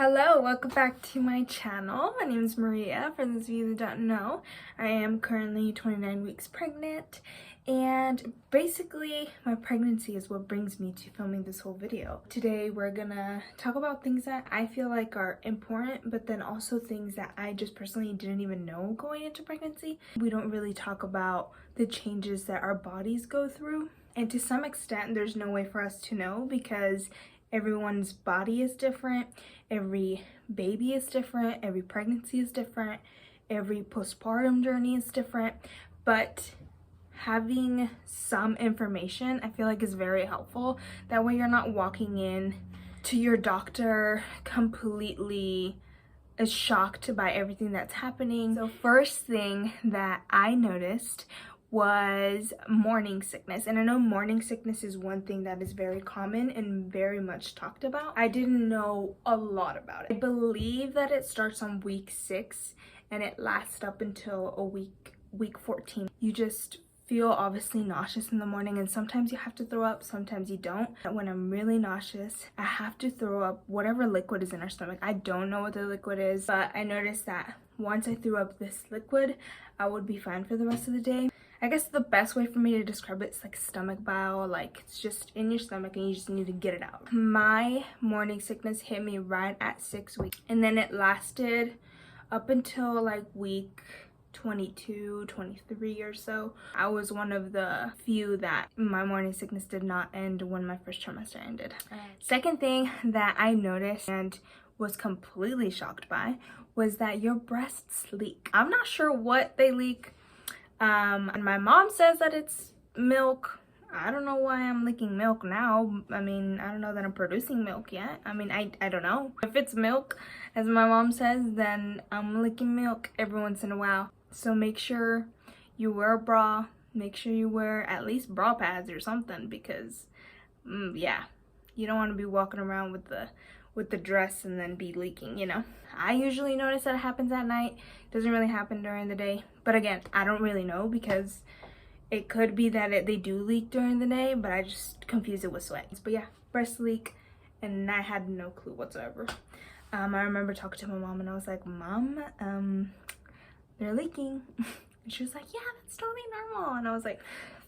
Hello, welcome back to my channel. My name is Maria. For those of you that don't know, I am currently 29 weeks pregnant, and basically my pregnancy is what brings me to filming this whole video. Today we're gonna talk about things that I feel like are important, but then also things that I just personally didn't even know going into pregnancy. We don't really talk about the changes that our bodies go through, and to some extent there's no way for us to know because everyone's body is different, every baby is different, every pregnancy is different, every postpartum journey is different, but having some information I feel like is very helpful. That way you're not walking in to your doctor completely shocked by everything that's happening. So first thing that I noticed was morning sickness, and I know morning sickness is one thing that is very common and very much talked about. I didn't know a lot about it. I believe that it starts on week 6 and it lasts up until week 14. You just feel obviously nauseous in the morning, and sometimes you have to throw up, sometimes you don't. When I'm really nauseous, I have to throw up whatever liquid is in our stomach. I don't know what the liquid is, but I noticed that once I threw up this liquid, I would be fine for the rest of the day. I guess the best way for me to describe it is like stomach bile, like it's just in your stomach and you just need to get it out. My morning sickness hit me right at 6 weeks, and then it lasted up until like week 22, 23 or so. I was one of the few that my morning sickness did not end when my first trimester ended. Second thing that I noticed and was completely shocked by was that your breasts leak. I'm not sure what they leak. And my mom says that it's milk. I don't know why I'm leaking milk now. I mean, I don't know that I'm producing milk yet. I mean, I don't know. If it's milk, as my mom says, then I'm leaking milk every once in a while. So make sure you wear a bra. Make sure you wear at least bra pads or something, because yeah, you don't want to be walking around with the dress and then be leaking, you know. I usually notice that it happens at night. It doesn't really happen during the day, but again, I don't really know, because it could be that they do leak during the day, but I just confuse it with sweat. But yeah, breast leak, and I had no clue whatsoever. I remember talking to my mom and I was like, Mom, they're leaking. And she was like, yeah, that's totally normal. And I was like,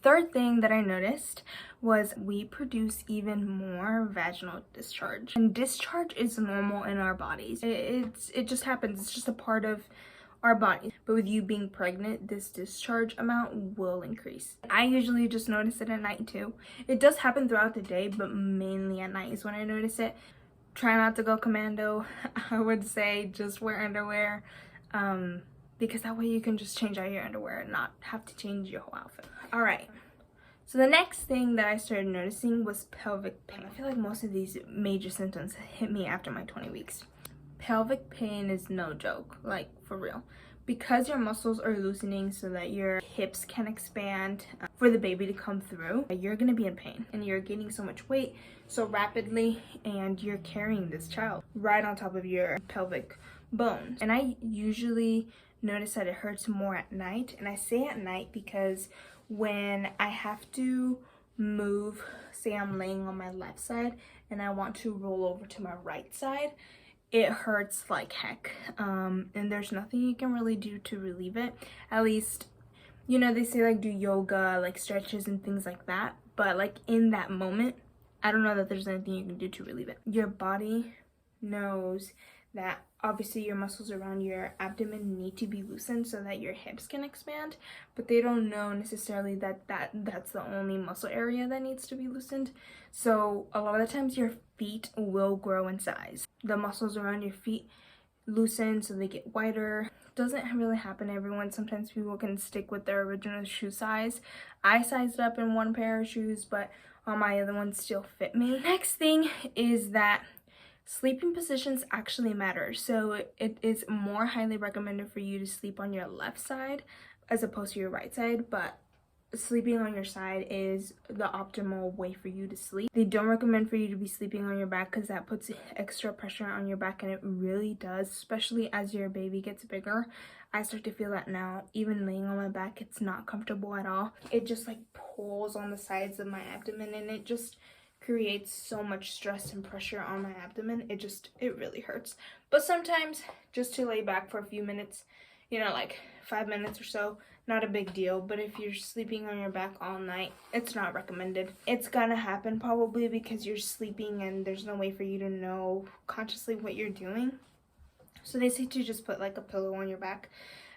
third thing that I noticed was we produce even more vaginal discharge. And discharge is normal in our bodies. It just happens. It's just a part of our body. But with you being pregnant, this discharge amount will increase. I usually just notice it at night too. It does happen throughout the day, but mainly at night is when I notice it. Try not to go commando. I would say just wear underwear. Because that way you can just change out your underwear and not have to change your whole outfit. All right, so the next thing that I started noticing was pelvic pain. I feel like most of these major symptoms hit me after my 20 weeks. Pelvic pain is no joke, like for real. Because your muscles are loosening so that your hips can expand for the baby to come through, you're gonna be in pain, and you're gaining so much weight so rapidly, and you're carrying this child right on top of your pelvic bones. And I usually notice that it hurts more at night, and I say at night because when I have to move, say I'm laying on my left side and I want to roll over to my right side, it hurts like heck, and there's nothing you can really do to relieve it. At least, you know, they say like do yoga, like stretches and things like that, but like in that moment I don't know that there's anything you can do to relieve it. Your body knows that obviously your muscles around your abdomen need to be loosened so that your hips can expand, but they don't know necessarily that's the only muscle area that needs to be loosened. So a lot of the times your feet will grow in size. The muscles around your feet loosen so they get wider. Doesn't really happen to everyone. Sometimes people can stick with their original shoe size. I sized up in one pair of shoes, but all my other ones still fit me. Next thing is that sleeping positions actually matter. So it is more highly recommended for you to sleep on your left side as opposed to your right side, but sleeping on your side is the optimal way for you to sleep. They don't recommend for you to be sleeping on your back because that puts extra pressure on your back, and it really does, especially as your baby gets bigger. I start to feel that now. Even laying on my back, it's not comfortable at all. It just like pulls on the sides of my abdomen, and it just creates so much stress and pressure on my abdomen. It really hurts. But sometimes just to lay back for a few minutes, you know, like 5 minutes or so, not a big deal. But if you're sleeping on your back all night, it's not recommended. It's gonna happen probably because you're sleeping and there's no way for you to know consciously what you're doing. So they say to just put like a pillow on your back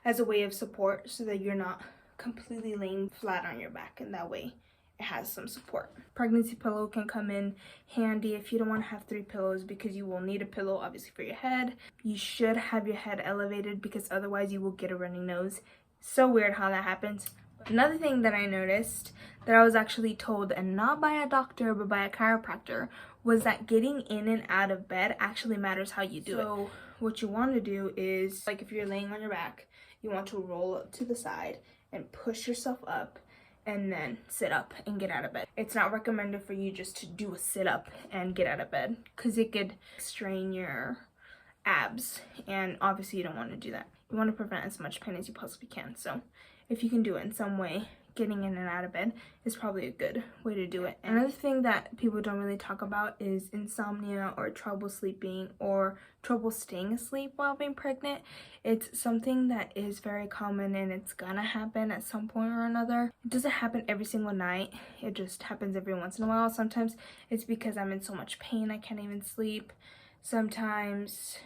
as a way of support so that you're not completely laying flat on your back, and that way it has some support. Pregnancy pillow can come in handy if you don't want to have 3 pillows, because you will need a pillow obviously for your head. You should have your head elevated because otherwise you will get a running nose. So weird how that happens. Another thing that I noticed that I was actually told, and not by a doctor but by a chiropractor, was that getting in and out of bed actually matters how you do it. So what you want to do is, like if you're laying on your back, you want to roll up to the side and push yourself up and then sit up and get out of bed. It's not recommended for you just to do a sit up and get out of bed because it could strain your abs, and obviously you don't want to do that. You want to prevent as much pain as you possibly can. So if you can do it in some way, getting in and out of bed is probably a good way to do it. Another thing that people don't really talk about is insomnia or trouble sleeping or trouble staying asleep while being pregnant. It's something that is very common and it's gonna happen at some point or another. It doesn't happen every single night. It just happens every once in a while. Sometimes it's because I'm in so much pain I can't even sleep. Sometimes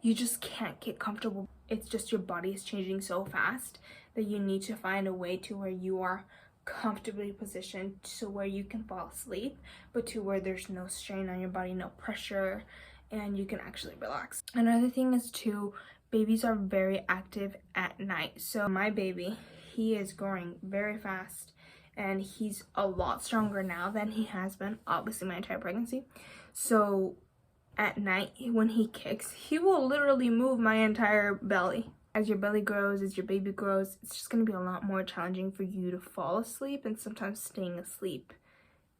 you just can't get comfortable. It's just your body is changing so fast that you need to find a way to where you are comfortably positioned to where you can fall asleep, but to where there's no strain on your body, no pressure, and you can actually relax. Another thing is too, babies are very active at night. So my baby, he is growing very fast and he's a lot stronger now than he has been obviously my entire pregnancy. So at night when he kicks, he will literally move my entire belly. As your belly grows, as your baby grows, it's just going to be a lot more challenging for you to fall asleep, and sometimes staying asleep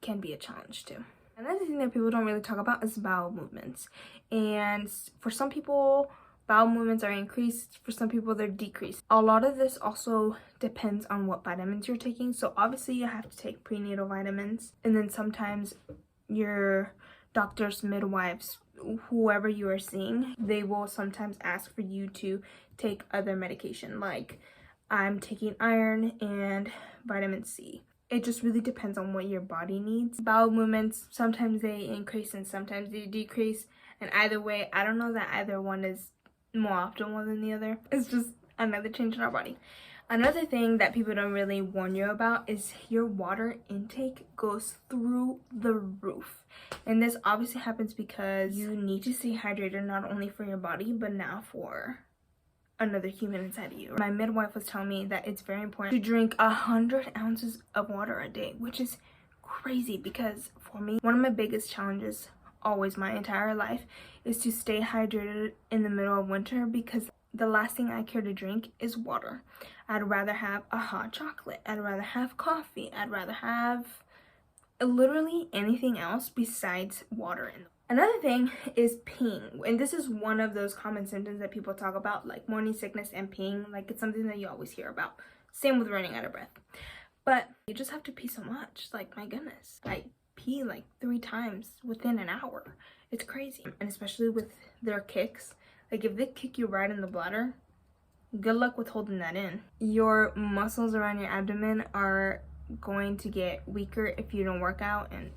can be a challenge too. Another thing that people don't really talk about is bowel movements. And for some people, bowel movements are increased. For some people, they're decreased. A lot of this also depends on what vitamins you're taking. So obviously you have to take prenatal vitamins, and then sometimes your doctors, midwives, whoever you are seeing, they will sometimes ask for you to take other medication, like I'm taking iron and vitamin C. It just really depends on what your body needs. Bowel movements, sometimes they increase and sometimes they decrease, and either way, I don't know that either one is more optimal than the other. It's just another change in our body. Another thing that people don't really warn you about is your water intake goes through the roof. And this obviously happens because you need to stay hydrated, not only for your body, but now for another human inside of you. My midwife was telling me that it's very important to drink 100 ounces of water a day, which is crazy because for me, one of my biggest challenges, always my entire life, is to stay hydrated in the middle of winter, because the last thing I care to drink is water. I'd rather have a hot chocolate. I'd rather have coffee. I'd rather have literally anything else besides water. Another thing is peeing. And this is one of those common symptoms that people talk about, like morning sickness and peeing. Like, it's something that you always hear about. Same with running out of breath. But you just have to pee so much. Like, my goodness. I pee like 3 times within an hour. It's crazy. And especially with their kicks. Like, if they kick you right in the bladder, good luck with holding that in. Your muscles around your abdomen are going to get weaker if you don't work out, and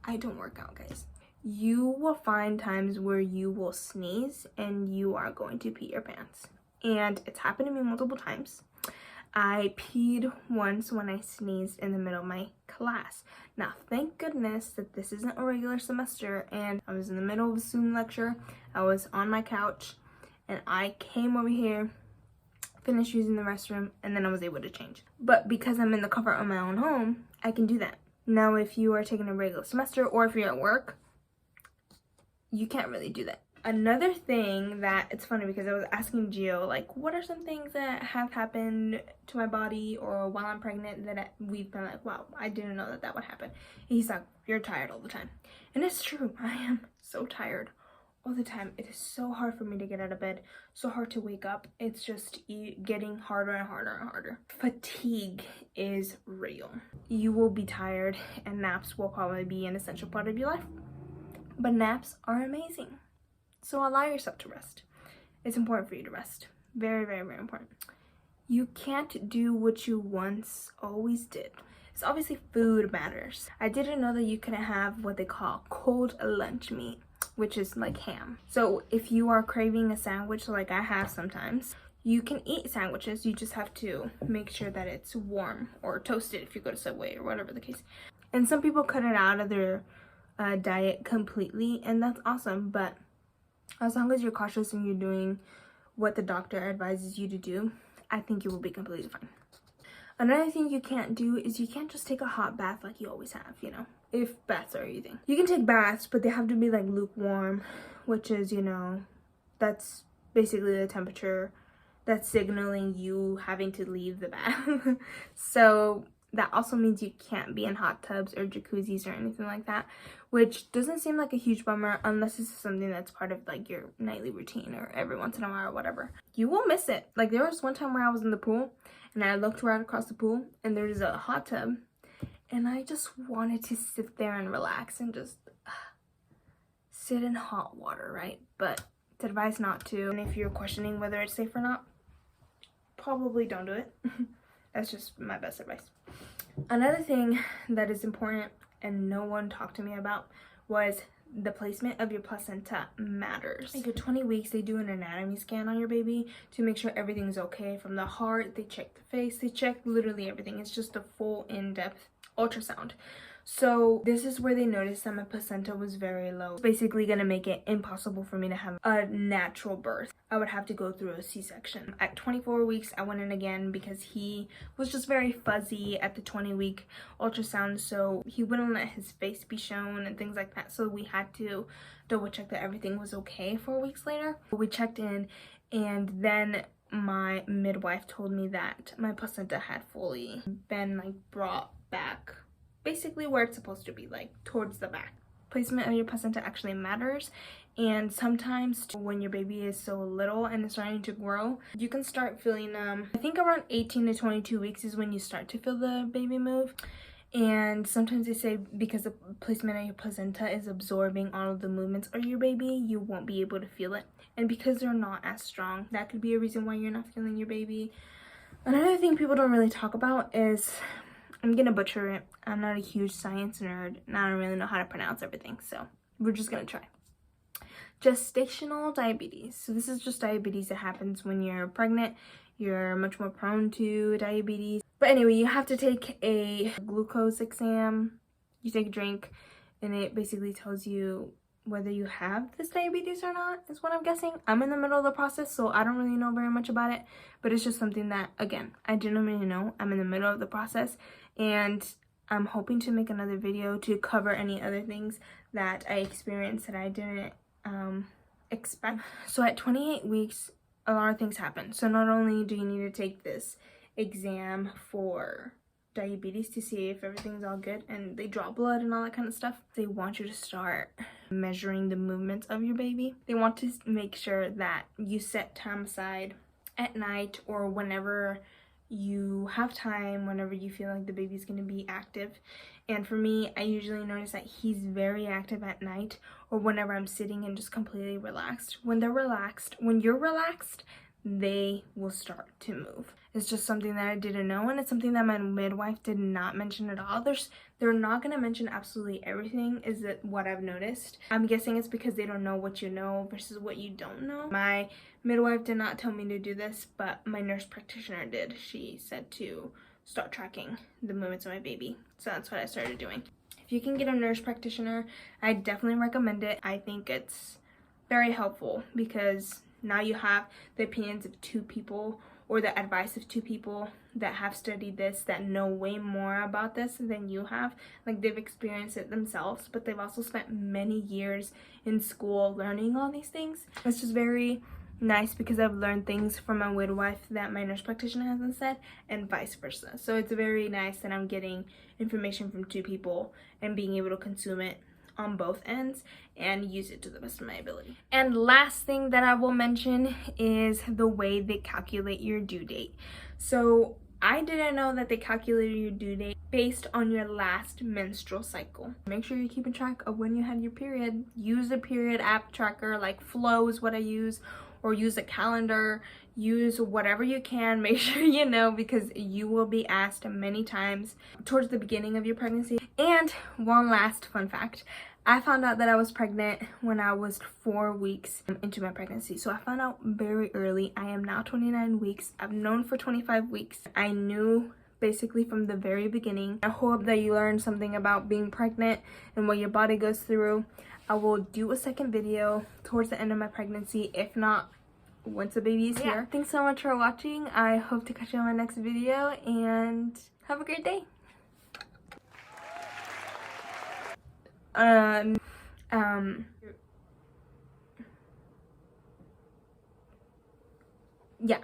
I don't work out, guys. You will find times where you will sneeze and you are going to pee your pants. And it's happened to me multiple times. I peed once when I sneezed in the middle of my class. Now, thank goodness that this isn't a regular semester and I was in the middle of a Zoom lecture. I was on my couch and I came over here, finished using the restroom, and then I was able to change. But because I'm in the comfort of my own home, I can do that. Now, if you are taking a regular semester or if you're at work, you can't really do that. Another thing that, it's funny because I was asking Gio, like, what are some things that have happened to my body or while I'm pregnant that we've been like, wow, I didn't know that that would happen. He's like, you're tired all the time. And it's true. I am so tired all the time. It is so hard for me to get out of bed, so hard to wake up. It's just getting harder and harder and harder. Fatigue is real. You will be tired, and naps will probably be an essential part of your life. But naps are amazing. So allow yourself to rest. It's important for you to rest. Very, very, very important. You can't do what you once always did. So obviously food matters. I didn't know that you couldn't have what they call cold lunch meat, which is like ham. So if you are craving a sandwich like I have sometimes, you can eat sandwiches. You just have to make sure that it's warm or toasted if you go to Subway or whatever the case. And some people cut it out of their diet completely, and that's awesome. But as long as you're cautious and you're doing what the doctor advises you to do, I think you will be completely fine. Another thing you can't do is you can't just take a hot bath like you always have, you know, if baths are your thing. You can take baths, but they have to be like lukewarm, which is, you know, that's basically the temperature that's signaling you having to leave the bath. So that also means you can't be in hot tubs or jacuzzis or anything like that, which doesn't seem like a huge bummer unless this is something that's part of like your nightly routine or every once in a while or whatever. You will miss it. Like there was one time where I was in the pool and I looked right across the pool and there's a hot tub and I just wanted to sit there and relax and just sit in hot water, right? But it's advised not to. And if you're questioning whether it's safe or not, probably don't do it. That's just my best advice. Another thing that is important and no one talked to me about was the placement of your placenta matters. Like at 20 weeks, they do an anatomy scan on your baby to make sure everything's okay. From the heart, they check the face, they check literally everything. It's just a full in-depth ultrasound. So this is where they noticed that my placenta was very low. It's basically gonna make it impossible for me to have a natural birth. I would have to go through a C-section. At 24 weeks, I went in again because he was just very fuzzy at the 20-week ultrasound, so he wouldn't let his face be shown and things like that. So we had to double check that everything was okay 4 weeks later. We checked in, and then my midwife told me that my placenta had fully been like brought back basically where it's supposed to be, like towards the back. Placement of your placenta actually matters, and sometimes when your baby is so little and it's starting to grow, you can start feeling I think around 18 to 22 weeks is when you start to feel the baby move. And sometimes they say because the placement of your placenta is absorbing all of the movements of your baby, you won't be able to feel it. And because they're not as strong, that could be a reason why you're not feeling your baby. Another thing people don't really talk about is, I'm gonna butcher it. I'm not a huge science nerd and I don't really know how to pronounce everything, so we're just gonna try. Gestational diabetes. So this is just diabetes that happens when you're pregnant. You're much more prone to diabetes. But anyway, you have to take a glucose exam. You take a drink and it basically tells you whether you have this diabetes or not, is what I'm guessing. I'm in the middle of the process, so I don't really know very much about it, but it's just something that, again, I didn't really know. I'm in the middle of the process, and I'm hoping to make another video to cover any other things that I experienced that I didn't expect. So at 28 weeks, a lot of things happen. So not only do you need to take this exam for diabetes to see if everything's all good and they draw blood and all that kind of stuff, they want you to start measuring the movements of your baby. They want to make sure that you set time aside at night or whenever you have time, whenever you feel like the baby's going to be active. And for me, I usually notice that he's very active at night or whenever I'm sitting and just completely relaxed. When they're relaxed, when you're relaxed, they will start to move. It's just something that I didn't know, and it's something that my midwife did not mention at all. They're not going to mention absolutely everything, is that what I've noticed. I'm guessing it's because they don't know what you know versus what you don't know. My midwife did not tell me to do this, but my nurse practitioner did. She said to start tracking the movements of my baby, so that's what I started doing. If you can get a nurse practitioner, I definitely recommend it. I think it's very helpful because now you have the opinions of two people or the advice of two people that have studied this, that know way more about this than you have. Like, they've experienced it themselves, but they've also spent many years in school learning all these things. It's just very nice because I've learned things from my midwife that my nurse practitioner hasn't said, and vice versa. So it's very nice that I'm getting information from two people and being able to consume it on both ends and use it to the best of my ability. And last thing that I will mention is the way they calculate your due date. So I didn't know that they calculated your due date based on your last menstrual cycle. Make sure you're keeping track of when you had your period. Use a period app tracker, like Flow is what I use, or use a calendar. Use whatever you can. Make sure you know, because you will be asked many times towards the beginning of your pregnancy. And one last fun fact. I found out that I was pregnant when I was 4 weeks into my pregnancy. So I found out very early. I am now 29 weeks. I've known for 25 weeks. I knew basically from the very beginning. I hope that you learned something about being pregnant and what your body goes through. I will do a second video towards the end of my pregnancy. If not, once the baby is here. Thanks so much for watching. I hope to catch you on my next video, and have a great day. Yeah.